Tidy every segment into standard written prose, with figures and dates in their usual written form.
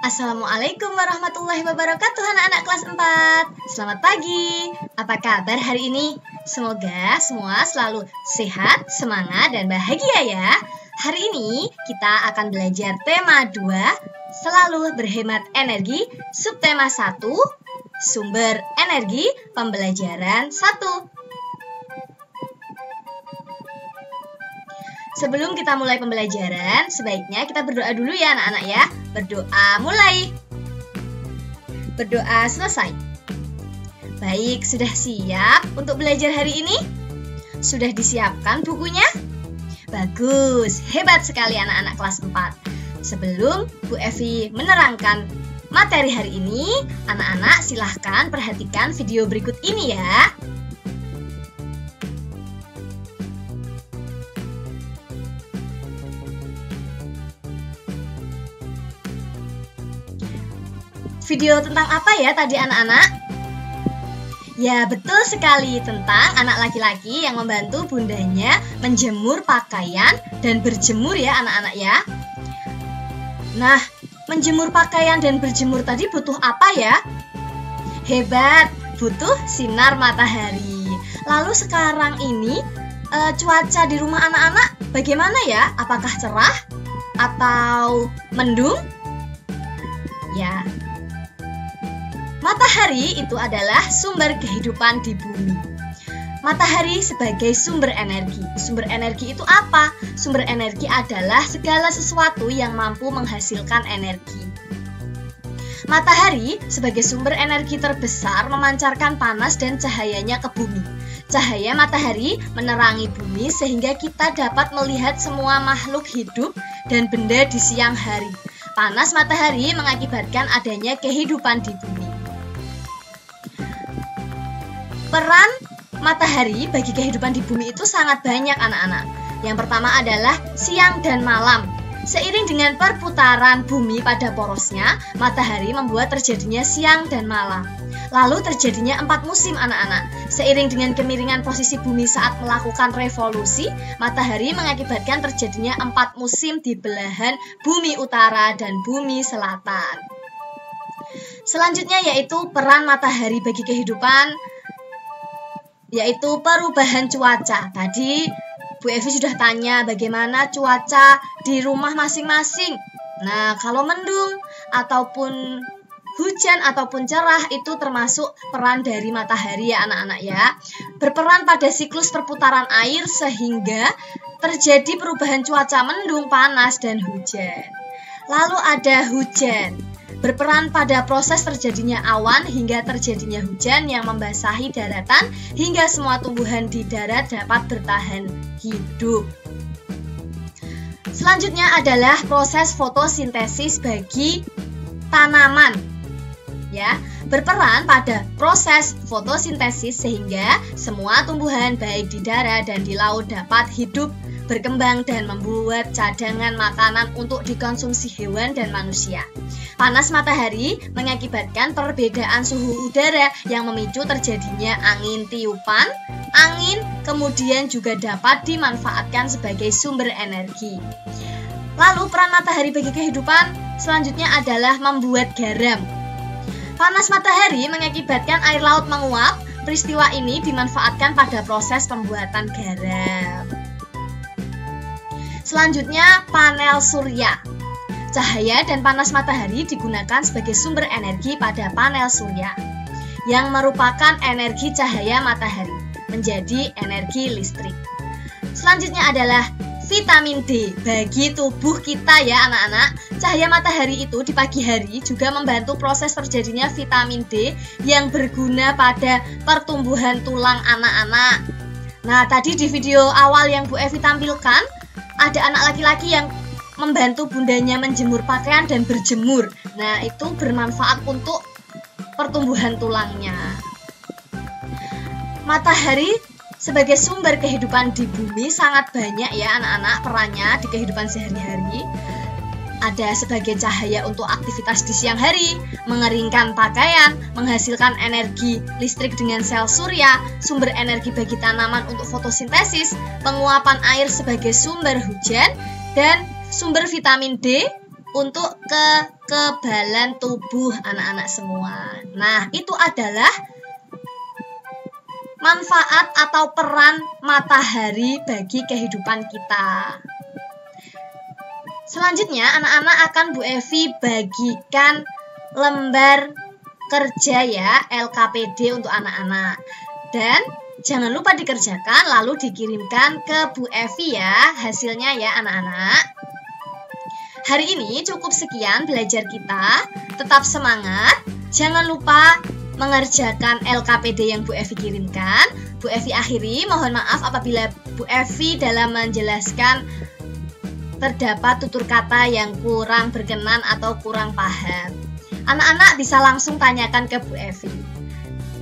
Assalamualaikum warahmatullahi wabarakatuh anak-anak kelas 4. Selamat pagi. Apa kabar hari ini? Semoga semua selalu sehat, semangat, dan bahagia ya. Hari ini kita akan belajar tema 2, selalu berhemat energi, subtema 1, sumber energi, pembelajaran 1. Sebelum kita mulai pembelajaran, sebaiknya kita berdoa dulu ya anak-anak ya. Berdoa mulai. Berdoa selesai. Baik, sudah siap untuk belajar hari ini? Sudah disiapkan bukunya? Bagus, hebat sekali anak-anak kelas 4. Sebelum Bu Evi menerangkan materi hari ini, anak-anak silahkan perhatikan video berikut ini ya. Video tentang apa ya tadi anak-anak? Ya, betul sekali, tentang anak laki-laki yang membantu bundanya menjemur pakaian dan berjemur ya anak-anak ya. Nah, menjemur pakaian dan berjemur tadi butuh apa ya? Hebat, butuh sinar matahari. Lalu sekarang ini cuaca di rumah anak-anak bagaimana ya? Apakah cerah atau mendung? Ya, matahari itu adalah sumber kehidupan di bumi. Matahari sebagai sumber energi. Sumber energi itu apa? Sumber energi adalah segala sesuatu yang mampu menghasilkan energi. Matahari sebagai sumber energi terbesar memancarkan panas dan cahayanya ke bumi. Cahaya matahari menerangi bumi sehingga kita dapat melihat semua makhluk hidup dan benda di siang hari. Panas matahari mengakibatkan adanya kehidupan di bumi. Peran matahari bagi kehidupan di bumi itu sangat banyak anak-anak. Yang pertama adalah siang dan malam. Seiring dengan perputaran bumi pada porosnya, matahari membuat terjadinya siang dan malam. Lalu terjadinya 4 musim anak-anak. Seiring dengan kemiringan posisi bumi saat melakukan revolusi, matahari mengakibatkan terjadinya 4 musim di belahan bumi utara dan bumi selatan. Selanjutnya yaitu peran matahari bagi kehidupan, yaitu perubahan cuaca. Tadi Bu Evi sudah tanya bagaimana cuaca di rumah masing-masing. Nah, kalau mendung ataupun hujan ataupun cerah itu termasuk peran dari matahari ya anak-anak ya. Berperan pada siklus perputaran air sehingga terjadi perubahan cuaca mendung, panas, dan hujan. Lalu ada hujan. Berperan pada proses terjadinya awan hingga terjadinya hujan yang membasahi daratan hingga semua tumbuhan di darat dapat bertahan hidup. Selanjutnya adalah proses fotosintesis bagi tanaman. Ya, berperan pada proses fotosintesis sehingga semua tumbuhan baik di darat dan di laut dapat hidup, berkembang dan membuat cadangan makanan untuk dikonsumsi hewan dan manusia. Panas matahari mengakibatkan perbedaan suhu udara yang memicu terjadinya angin tiupan. Angin kemudian juga dapat dimanfaatkan sebagai sumber energi. Lalu peran matahari bagi kehidupan selanjutnya adalah membuat garam. Panas matahari mengakibatkan air laut menguap. Peristiwa ini dimanfaatkan pada proses pembuatan garam. Selanjutnya panel surya. Cahaya dan panas matahari digunakan sebagai sumber energi pada panel surya, yang merupakan energi cahaya matahari menjadi energi listrik. Selanjutnya adalah vitamin D bagi tubuh kita ya anak-anak. Cahaya matahari itu di pagi hari juga membantu proses terjadinya vitamin D yang berguna pada pertumbuhan tulang anak-anak. Nah, tadi di video awal yang Bu Evi tampilkan, ada anak laki-laki yang membantu bundanya menjemur pakaian dan berjemur. Nah, itu bermanfaat untuk pertumbuhan tulangnya. Matahari sebagai sumber kehidupan di bumi sangat banyak ya anak-anak perannya di kehidupan sehari-hari. Ada sebagai cahaya untuk aktivitas di siang hari, mengeringkan pakaian, menghasilkan energi listrik dengan sel surya, sumber energi bagi tanaman untuk fotosintesis, penguapan air sebagai sumber hujan, dan sumber vitamin D untuk kekebalan tubuh anak-anak semua. Nah, itu adalah manfaat atau peran matahari bagi kehidupan kita. Selanjutnya, anak-anak akan Bu Evi bagikan lembar kerja ya, LKPD untuk anak-anak. Dan jangan lupa dikerjakan lalu dikirimkan ke Bu Evi ya hasilnya ya anak-anak. Hari ini cukup sekian belajar kita. Tetap semangat. Jangan lupa mengerjakan LKPD yang Bu Evi kirimkan. Bu Evi akhiri, mohon maaf apabila Bu Evi dalam menjelaskan terdapat tutur kata yang kurang berkenan atau kurang paham. Anak-anak bisa langsung tanyakan ke Bu Evi.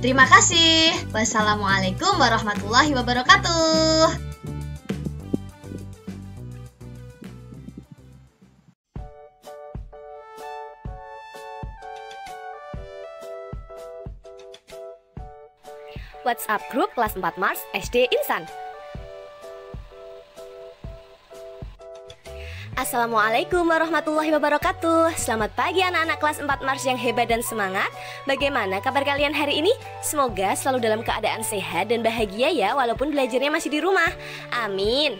Terima kasih. Wassalamualaikum warahmatullahi wabarakatuh. WhatsApp grup kelas 4 Mars SD Insan. Assalamualaikum warahmatullahi wabarakatuh. Selamat pagi anak-anak kelas 4 Mars yang hebat dan semangat. Bagaimana kabar kalian hari ini? Semoga selalu dalam keadaan sehat dan bahagia ya, walaupun belajarnya masih di rumah. Amin.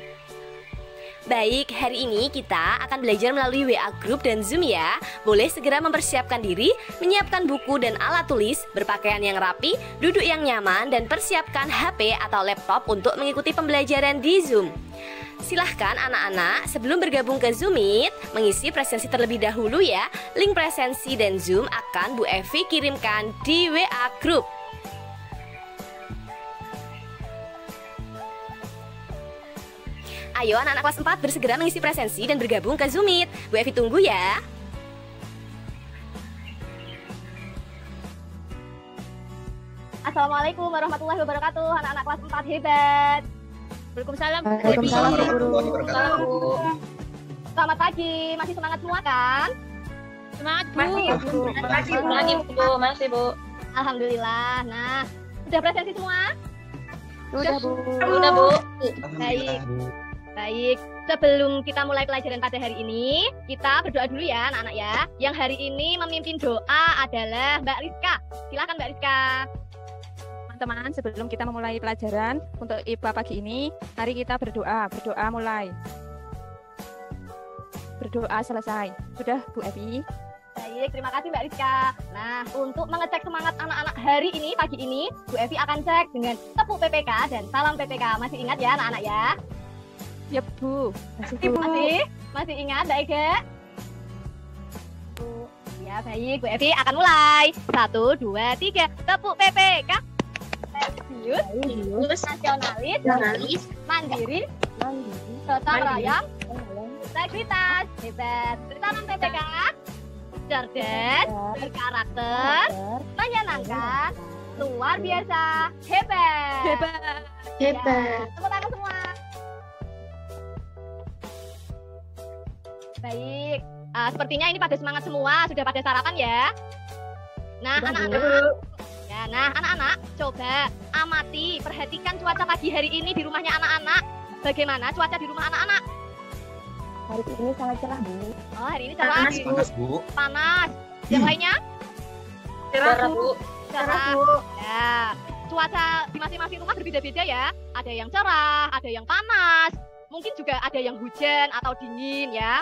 Baik, hari ini kita akan belajar melalui WA Group dan Zoom ya. Boleh segera mempersiapkan diri, menyiapkan buku dan alat tulis, berpakaian yang rapi, duduk yang nyaman, dan persiapkan HP atau laptop untuk mengikuti pembelajaran di Zoom. Silahkan anak-anak sebelum bergabung ke Zoom Meet, mengisi presensi terlebih dahulu ya. Link presensi dan Zoom akan Bu Evi kirimkan di WA Group. Ayo anak-anak kelas 4 bersegera mengisi presensi dan bergabung ke Zoom Meet. Bu Evi tunggu ya. Assalamualaikum warahmatullahi wabarakatuh, anak-anak kelas 4 hebat. Waalaikumsalam. Waalaikumsalam warahmatullahi wabarakatuh. Selamat pagi, masih semangat semua kan? Semangat Bu. Masih Bu. Alhamdulillah. Nah, sudah presensi semua? Sudah Bu. Sudah Bu. Alhamdulillah, Bu. Baik, sebelum kita mulai pelajaran pada hari ini, kita berdoa dulu ya anak-anak ya. Yang hari ini memimpin doa adalah Mbak Rizka. Silakan Mbak Rizka. Teman-teman, sebelum kita memulai pelajaran untuk IPA pagi ini, mari kita berdoa. Berdoa mulai. Berdoa selesai. Sudah Bu Evi? Baik, terima kasih Mbak Rizka. Nah, untuk mengecek semangat anak-anak hari ini, pagi ini, Bu Evi akan cek dengan tepuk PPK dan salam PPK. Masih ingat ya anak-anak ya? Ya Bu. Bu. Masih ingat, baik ya? Ya, baik. Bu Evi akan mulai. 1, 2, 3. Tepuk PPK. Religius, nasionalis, mandiri, gotong royong, integritas, hebat. Salam PPK. Cerdas, berkarakter, menyenangkan, luar biasa, hebat. Ya, tepuk tangan semua. Baik, sepertinya ini pada semangat semua, sudah pada sarapan ya. Nah, anak-anak, coba amati, perhatikan cuaca pagi hari ini di rumahnya anak-anak. Bagaimana cuaca di rumah anak-anak? Hari ini sangat cerah Bu. Oh, hari ini cerah. Panas, Bu. Panas. Yang lainnya? Cerah Bu. Cerah. Ya, cuaca di masing-masing rumah berbeda-beda ya. Ada yang cerah, ada yang panas. Mungkin juga ada yang hujan atau dingin ya.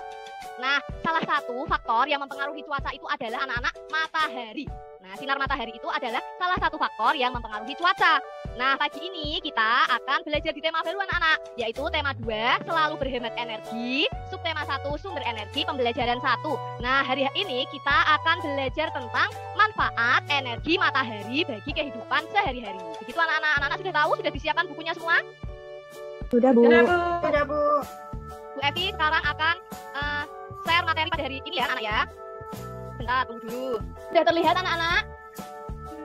Nah, salah satu faktor yang mempengaruhi cuaca itu adalah anak-anak matahari. Nah, sinar matahari itu adalah salah satu faktor yang mempengaruhi cuaca. Nah, pagi ini kita akan belajar di tema baru anak-anak, yaitu tema 2, selalu berhemat energi, subtema 1, sumber energi, pembelajaran 1. Nah, hari ini kita akan belajar tentang manfaat energi matahari bagi kehidupan sehari-hari. Begitu anak-anak, anak-anak sudah tahu, sudah disiapkan bukunya semua? Sudah Bu. Bu Evi sekarang akan share materi pada hari ini ya anak ya. Bentar, tunggu dulu. Sudah terlihat anak-anak?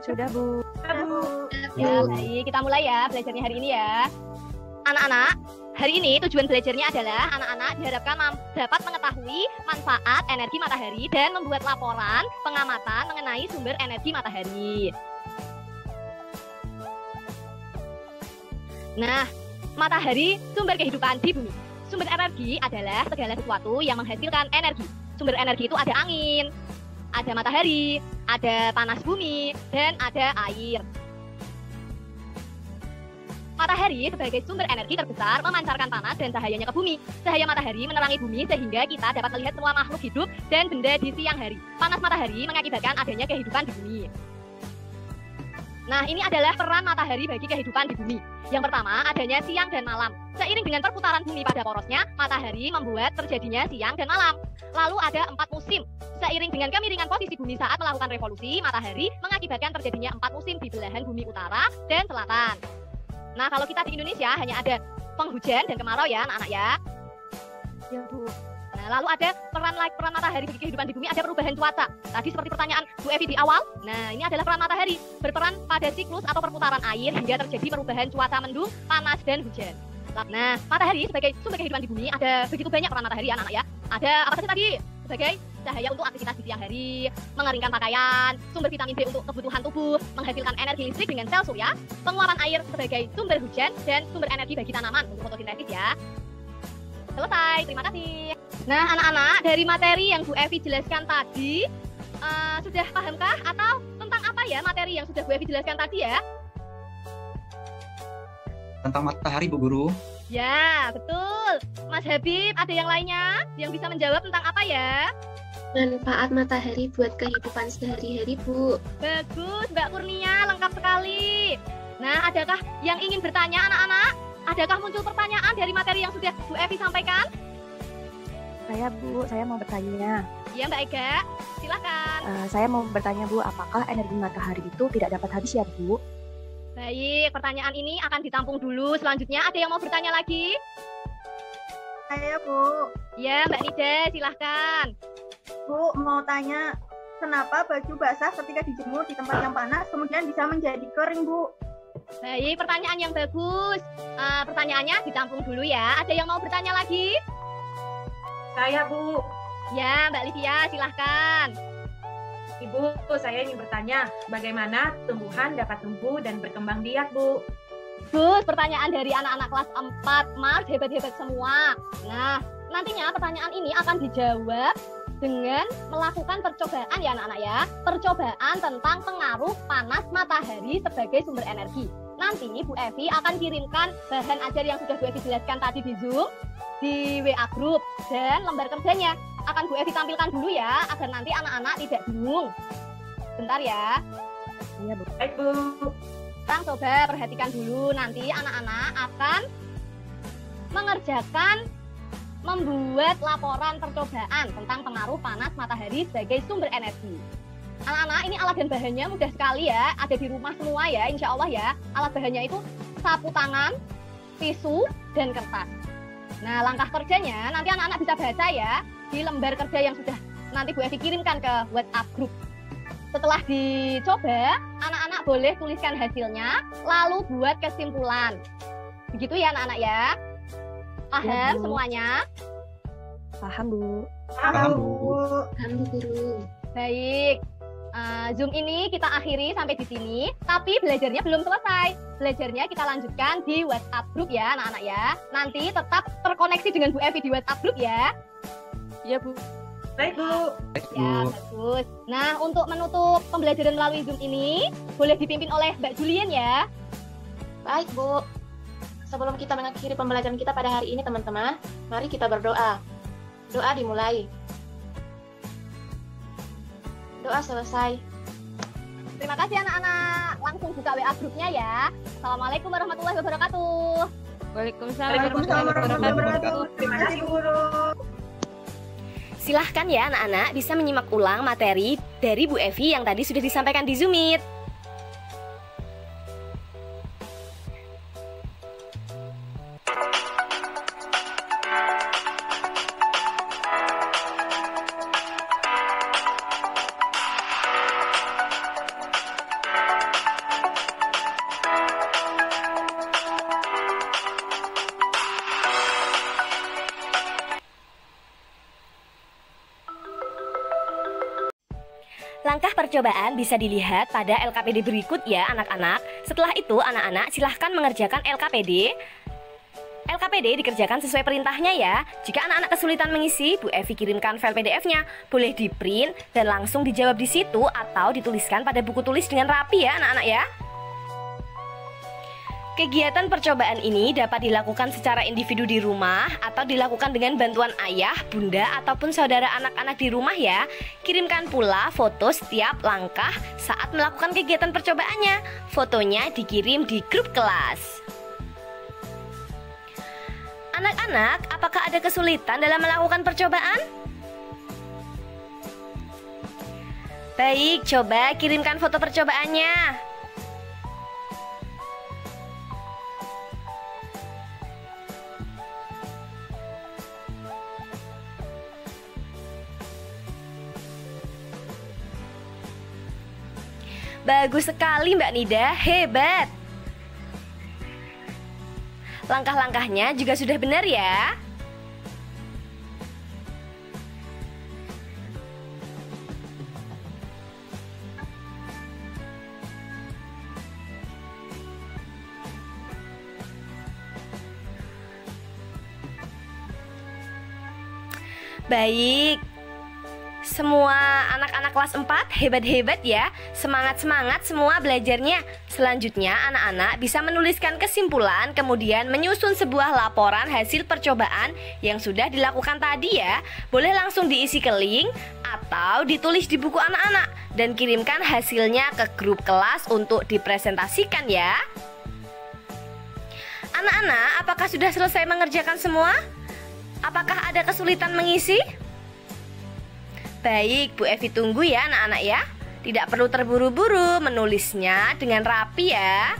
Sudah Bu. Ya, baik. Kita mulai ya belajarnya hari ini ya. Anak-anak, hari ini tujuan belajarnya adalah anak-anak diharapkan dapat mengetahui manfaat energi matahari dan membuat laporan pengamatan mengenai sumber energi matahari. Nah, matahari sumber kehidupan di bumi. Sumber energi adalah segala sesuatu yang menghasilkan energi. Sumber energi itu ada angin, Ada matahari, ada panas bumi, dan ada air. Matahari sebagai sumber energi terbesar memancarkan panas dan cahayanya ke bumi. Cahaya matahari menerangi bumi sehingga kita dapat melihat semua makhluk hidup dan benda di siang hari. Panas matahari mengakibatkan adanya kehidupan di bumi. Nah, ini adalah peran matahari bagi kehidupan di bumi. Yang pertama, adanya siang dan malam. Seiring dengan perputaran bumi pada porosnya, matahari membuat terjadinya siang dan malam. Lalu ada 4 musim. Seiring dengan kemiringan posisi bumi saat melakukan revolusi, matahari mengakibatkan terjadinya 4 musim di belahan bumi utara dan selatan. Nah, kalau kita di Indonesia hanya ada penghujan dan kemarau ya, anak-anak ya. Ya, Bu. Nah, lalu ada peran matahari bagi kehidupan di bumi, ada perubahan cuaca. Tadi seperti pertanyaan Bu Evi di awal. Nah, ini adalah peran matahari, berperan pada siklus atau perputaran air hingga terjadi perubahan cuaca mendung, panas, dan hujan. Nah, matahari sebagai sumber kehidupan di bumi ada begitu banyak peran matahari anak-anak ya. Ada apa saja tadi? Sebagai cahaya untuk aktivitas di siang hari, mengeringkan pakaian, sumber vitamin B untuk kebutuhan tubuh, menghasilkan energi listrik dengan sel surya, penguapan air sebagai sumber hujan, dan sumber energi bagi tanaman untuk fotosintesis ya. Selesai, terima kasih. Nah, anak-anak, dari materi yang Bu Evi jelaskan tadi, sudah pahamkah? Atau tentang apa ya materi yang sudah Bu Evi jelaskan tadi ya? Tentang matahari, Bu Guru. Ya, betul. Mas Habib, ada yang lainnya yang bisa menjawab tentang apa ya? Manfaat matahari buat kehidupan sehari-hari, Bu. Bagus, Mbak Kurnia, lengkap sekali. Nah, adakah yang ingin bertanya anak-anak? Adakah muncul pertanyaan dari materi yang sudah Bu Evi sampaikan? Saya, Bu, saya mau bertanya. Iya, Mbak Ega, silakan. Saya mau bertanya, Bu, apakah energi matahari itu tidak dapat habis ya, Bu? Baik, pertanyaan ini akan ditampung dulu. Selanjutnya, ada yang mau bertanya lagi? Saya, Bu. Ya, Mbak Nida, silahkan. Bu, mau tanya, kenapa baju basah ketika dijemur di tempat yang panas kemudian bisa menjadi kering, Bu? Baik, pertanyaan yang bagus. Pertanyaannya ditampung dulu ya. Ada yang mau bertanya lagi? Saya, Bu. Ya, Mbak Livia, silahkan. Ibu, saya ingin bertanya, bagaimana tumbuhan dapat tumbuh dan berkembang biak, Bu? Bagus, pertanyaan dari anak-anak kelas 4 Mars, hebat-hebat semua. Nah, nantinya pertanyaan ini akan dijawab dengan melakukan percobaan ya anak-anak ya. Percobaan tentang pengaruh panas matahari sebagai sumber energi. Nanti Bu Evi akan kirimkan bahan ajar yang sudah Bu Evi jelaskan tadi di Zoom, di WA Group, dan lembar kerjanya akan Bu Evi tampilkan dulu ya, agar nanti anak-anak tidak bingung. Bentar ya. Iya, Bu. Baik, Bu. Sekarang coba perhatikan dulu, nanti anak-anak akan mengerjakan membuat laporan percobaan tentang pengaruh panas matahari sebagai sumber energi. Anak-anak, ini alat dan bahannya mudah sekali ya, ada di rumah semua ya, insya Allah ya. Alat bahannya itu sapu tangan, tisu, dan kertas. Nah, langkah kerjanya nanti anak-anak bisa baca ya di lembar kerja yang sudah nanti Bu Evi kirimkan ke WhatsApp group. Setelah dicoba, anak-anak boleh tuliskan hasilnya, lalu buat kesimpulan. Begitu ya anak-anak ya. Paham Ya, Bu. semuanya? Paham, Bu. Paham, Bu. Paham, Bu Guru. Baik. Zoom ini kita akhiri sampai di sini, tapi belajarnya belum selesai. Belajarnya kita lanjutkan di WhatsApp group ya anak-anak ya. Nanti tetap terkoneksi dengan Bu Evi di WhatsApp group ya. Iya, Bu. Baik, Bu. Baik, Ya, Bu. bagus. Nah, untuk menutup pembelajaran melalui Zoom ini, boleh dipimpin oleh Mbak Julien ya. Baik, Bu. Sebelum kita mengakhiri pembelajaran kita pada hari ini, teman-teman, mari kita berdoa. Doa dimulai. Doa selesai. Terima kasih anak-anak. Langsung buka WA grupnya ya. Assalamualaikum warahmatullahi wabarakatuh. Waalaikumsalam Waalaikumsalam warahmatullahi wabarakatuh. Terima kasih, Bu Guru. Silahkan ya anak-anak bisa menyimak ulang materi dari Bu Evi yang tadi sudah disampaikan di Zoom Meet. Langkah percobaan bisa dilihat pada LKPD berikut ya anak-anak. Setelah itu anak-anak silahkan mengerjakan LKPD. LKPD dikerjakan sesuai perintahnya ya. Jika anak-anak kesulitan mengisi, Bu Evi kirimkan file PDF-nya. Boleh di-print dan langsung dijawab di situ atau dituliskan pada buku tulis dengan rapi ya anak-anak ya. Kegiatan percobaan ini dapat dilakukan secara individu di rumah atau dilakukan dengan bantuan ayah, bunda, ataupun saudara anak-anak di rumah ya. Kirimkan pula foto setiap langkah saat melakukan kegiatan percobaannya. Fotonya dikirim di grup kelas. Anak-anak, apakah ada kesulitan dalam melakukan percobaan? Baik, coba kirimkan foto percobaannya. Bagus sekali Mbak Nida, hebat. Langkah-langkahnya juga sudah benar ya. Baik. Semua anak-anak kelas 4 hebat-hebat ya. Semangat-semangat semua belajarnya. Selanjutnya anak-anak bisa menuliskan kesimpulan, kemudian menyusun sebuah laporan hasil percobaan yang sudah dilakukan tadi ya. Boleh langsung diisi ke link atau ditulis di buku anak-anak dan kirimkan hasilnya ke grup kelas untuk dipresentasikan ya. Anak-anak, apakah sudah selesai mengerjakan semua? Apakah ada kesulitan mengisi? Baik, Bu Evi tunggu ya anak-anak ya. Tidak perlu terburu-buru, menulisnya dengan rapi ya.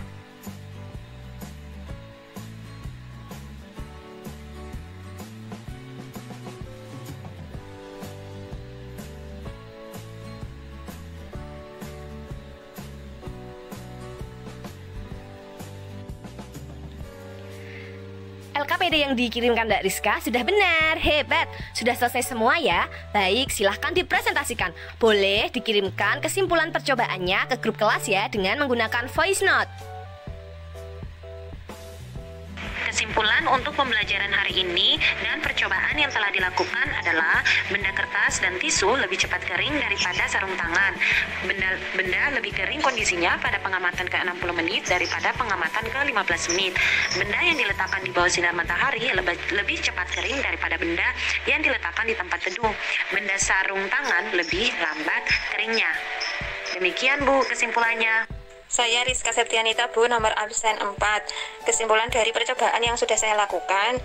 LKPD yang dikirimkan Mbak Rizka sudah benar, hebat. Sudah selesai semua ya. Baik, silahkan dipresentasikan. Boleh dikirimkan kesimpulan percobaannya ke grup kelas ya dengan menggunakan voice note. Kesimpulan untuk pembelajaran hari ini dan percobaan yang telah dilakukan adalah benda kertas dan tisu lebih cepat kering daripada sarung tangan. Benda lebih kering kondisinya pada pengamatan ke 60 menit daripada pengamatan ke 15 menit. Benda yang diletakkan di bawah sinar matahari lebih cepat kering daripada benda yang diletakkan di tempat teduh. Benda sarung tangan lebih lambat keringnya. Demikian Bu kesimpulannya. Saya Rizka Septianita, Bu, nomor absen 4. Kesimpulan dari percobaan yang sudah saya lakukan,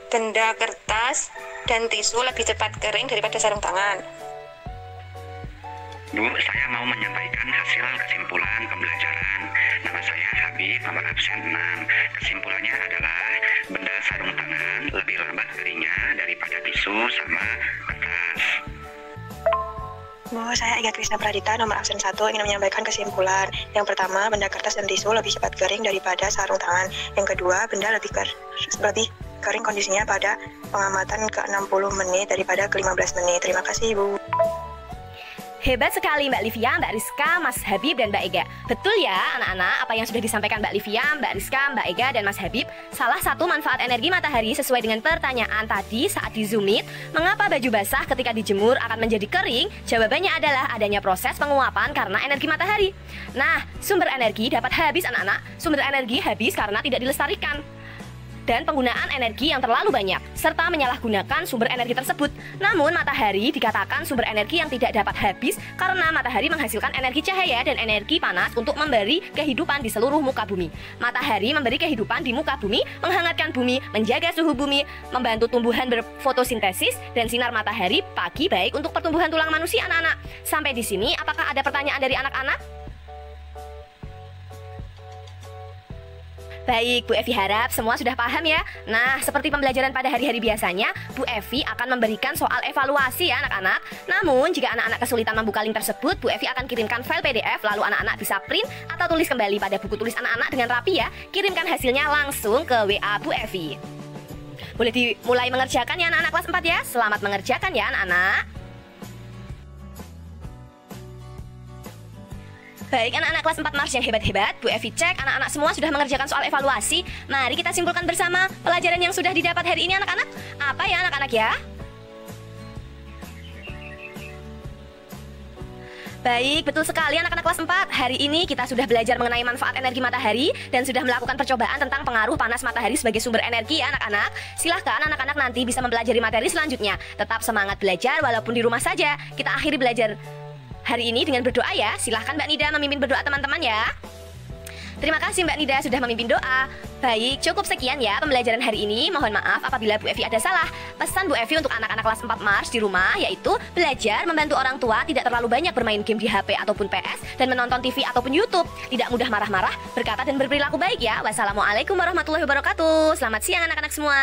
benda kertas dan tisu lebih cepat kering daripada sarung tangan. Bu, saya mau menyampaikan hasil kesimpulan pembelajaran. Nama saya Habib, nomor absen 6. Kesimpulannya adalah benda sarung tangan lebih lambat keringnya daripada tisu sama kertas. Bu, saya Ega Krisna Pradita, nomor absen 1, ingin menyampaikan kesimpulan. Yang pertama, benda kertas dan tisu lebih cepat kering daripada sarung tangan. Yang kedua, benda lebih kering kondisinya pada pengamatan ke 60 menit daripada ke 15 menit. Terima kasih, Bu. Hebat sekali Mbak Livia, Mbak Rizka, Mas Habib, dan Mbak Ega. Betul ya anak-anak apa yang sudah disampaikan Mbak Livia, Mbak Rizka, Mbak Ega, dan Mas Habib. Salah satu manfaat energi matahari sesuai dengan pertanyaan tadi saat di Zoom Meet, mengapa baju basah ketika dijemur akan menjadi kering? Jawabannya adalah adanya proses penguapan karena energi matahari. Nah, sumber energi dapat habis anak-anak. Sumber energi habis karena tidak dilestarikan dan penggunaan energi yang terlalu banyak, serta menyalahgunakan sumber energi tersebut. Namun matahari dikatakan sumber energi yang tidak dapat habis karena matahari menghasilkan energi cahaya dan energi panas untuk memberi kehidupan di seluruh muka bumi. Matahari memberi kehidupan di muka bumi, menghangatkan bumi, menjaga suhu bumi, membantu tumbuhan berfotosintesis, dan sinar matahari pagi baik untuk pertumbuhan tulang manusia anak-anak. Sampai di sini, apakah ada pertanyaan dari anak-anak? Baik, Bu Evi harap semua sudah paham ya. Nah, seperti pembelajaran pada hari-hari biasanya, Bu Evi akan memberikan soal evaluasi ya anak-anak. Namun, jika anak-anak kesulitan membuka link tersebut, Bu Evi akan kirimkan file PDF, lalu anak-anak bisa print atau tulis kembali pada buku tulis anak-anak dengan rapi ya. Kirimkan hasilnya langsung ke WA Bu Evi. Boleh dimulai mengerjakan ya anak-anak kelas 4 ya. Selamat mengerjakan ya anak-anak. Baik anak-anak kelas 4 Mars yang hebat-hebat, Bu Evi cek anak-anak semua sudah mengerjakan soal evaluasi. Mari kita simpulkan bersama pelajaran yang sudah didapat hari ini anak-anak. Apa ya anak-anak ya? Baik, betul sekali anak-anak kelas 4. Hari ini kita sudah belajar mengenai manfaat energi matahari dan sudah melakukan percobaan tentang pengaruh panas matahari sebagai sumber energi ya anak-anak. Silahkan anak-anak nanti bisa mempelajari materi selanjutnya. Tetap semangat belajar walaupun di rumah saja. Kita akhiri belajar hari ini dengan berdoa ya. Silahkan Mbak Nida memimpin berdoa teman-teman ya. Terima kasih Mbak Nida sudah memimpin doa. Baik, cukup sekian ya pembelajaran hari ini. Mohon maaf apabila Bu Evi ada salah. Pesan Bu Evi untuk anak-anak kelas 4 Mars di rumah yaitu belajar membantu orang tua tidak terlalu banyak bermain game di HP ataupun PS dan menonton TV ataupun YouTube. Tidak mudah marah-marah, berkata dan berperilaku baik ya. Wassalamualaikum warahmatullahi wabarakatuh. Selamat siang anak-anak semua.